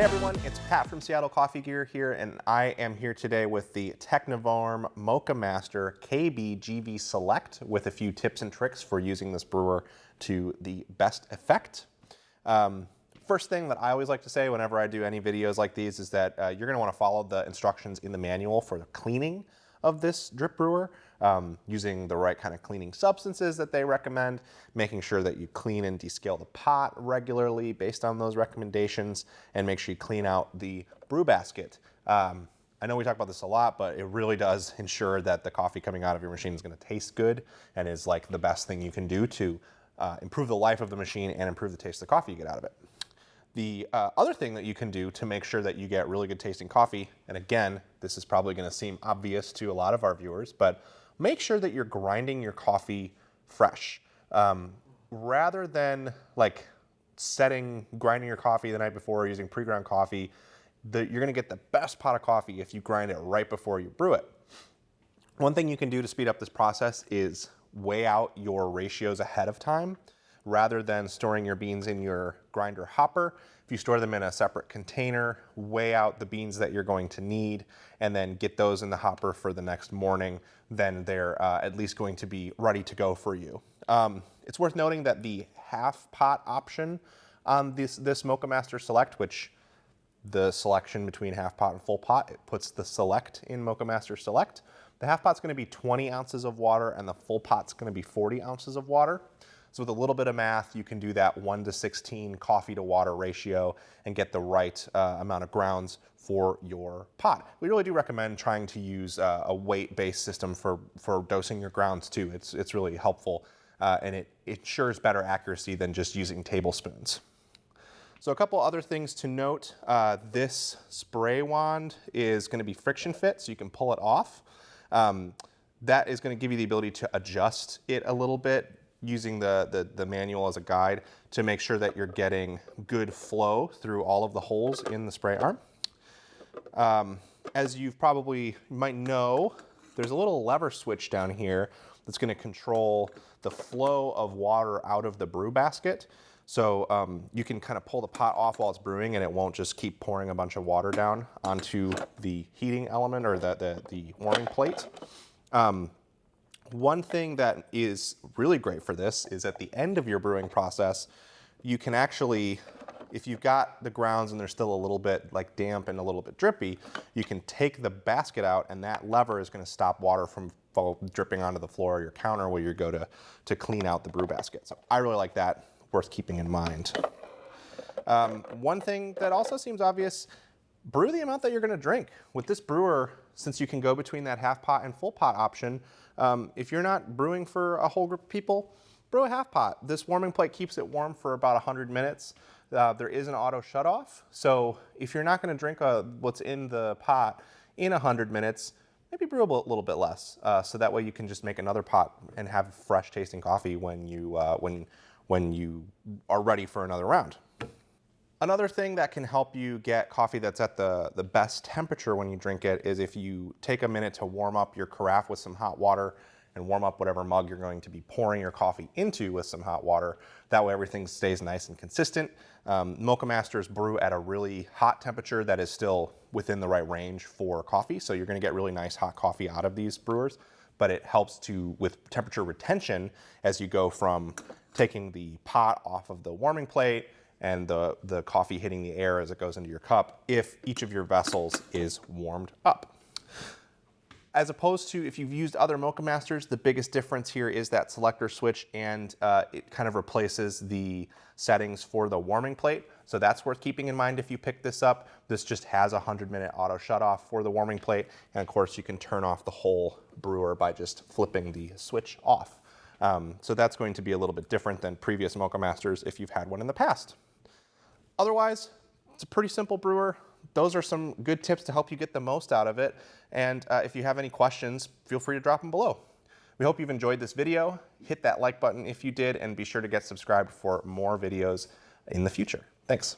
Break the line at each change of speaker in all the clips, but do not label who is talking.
Hey everyone, it's Pat from Seattle Coffee Gear here, and I am here today with the Technivorm Moccamaster KBGV Select with a few tips and tricks for using this brewer to the best effect. First thing that I always like to say whenever I do any videos like these is that you're going to want to follow the instructions in the manual for the cleaning of this drip brewer, using the right kind of cleaning substances that they recommend, making sure that you clean and descale the pot regularly based on those recommendations, and make sure you clean out the brew basket. I know we talk about this a lot, but it really does ensure that the coffee coming out of your machine is going to taste good and is like the best thing you can do to improve the life of the machine and improve the taste of the coffee you get out of it. The other thing that you can do to make sure that you get really good tasting coffee, and again, this is probably going to seem obvious to a lot of our viewers, but make sure that you're grinding your coffee fresh. Rather than like grinding your coffee the night before or using pre-ground coffee, you're going to get the best pot of coffee if you grind it right before you brew it. One thing you can do to speed up this process is weigh out your ratios ahead of time. Rather than storing your beans in your grinder hopper, if you store them in a separate container, weigh out the beans that you're going to need, and then get those in the hopper for the next morning, then they're at least going to be ready to go for you. It's worth noting that the half pot option on this Moccamaster Select, which the selection between half pot and full pot, it puts the Select in Moccamaster Select. The half pot's going to be 20 ounces of water and the full pot's going to be 40 ounces of water. So with a little bit of math, you can do that 1:16 coffee to water ratio and get the right amount of grounds for your pot. We really do recommend trying to use a weight-based system for dosing your grounds too. It's really helpful and it ensures better accuracy than just using tablespoons. So a couple other things to note. This spray wand is going to be friction fit, so you can pull it off. That is going to give you the ability to adjust it a little bit using the manual as a guide to make sure that you're getting good flow through all of the holes in the spray arm. As you might know, there's a little lever switch down here that's going to control the flow of water out of the brew basket. So you can kind of pull the pot off while it's brewing and it won't just keep pouring a bunch of water down onto the heating element or the warming plate. One thing that is really great for this is at the end of your brewing process, you can actually, if you've got the grounds and they're still a little bit like damp and a little bit drippy, you can take the basket out and that lever is going to stop water from dripping onto the floor or your counter where you go to clean out the brew basket. So I really like that, worth keeping in mind. One thing that also seems obvious, brew the amount that you're going to drink. With this brewer, since you can go between that half pot and full pot option, if you're not brewing for a whole group of people, brew a half pot. This warming plate keeps it warm for about 100 minutes. There is an auto shutoff, so if you're not going to drink what's in the pot in 100 minutes, maybe brew a little bit less, so that way you can just make another pot and have fresh tasting coffee when you are ready for another round. Another thing that can help you get coffee that's at the best temperature when you drink it is if you take a minute to warm up your carafe with some hot water and warm up whatever mug you're going to be pouring your coffee into with some hot water. That way everything stays nice and consistent. Moccamasters brew at a really hot temperature that is still within the right range for coffee, so you're going to get really nice hot coffee out of these brewers, but it helps with temperature retention as you go from taking the pot off of the warming plate and the coffee hitting the air as it goes into your cup if each of your vessels is warmed up. As opposed to if you've used other Moccamasters, the biggest difference here is that selector switch, and it kind of replaces the settings for the warming plate. So that's worth keeping in mind if you pick this up. This just has a 100-minute auto shutoff for the warming plate, and of course you can turn off the whole brewer by just flipping the switch off. So that's going to be a little bit different than previous Moccamasters if you've had one in the past. Otherwise, it's a pretty simple brewer. Those are some good tips to help you get the most out of it. And if you have any questions, feel free to drop them below. We hope you've enjoyed this video. Hit that like button if you did, and be sure to get subscribed for more videos in the future. Thanks.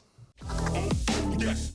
Yes.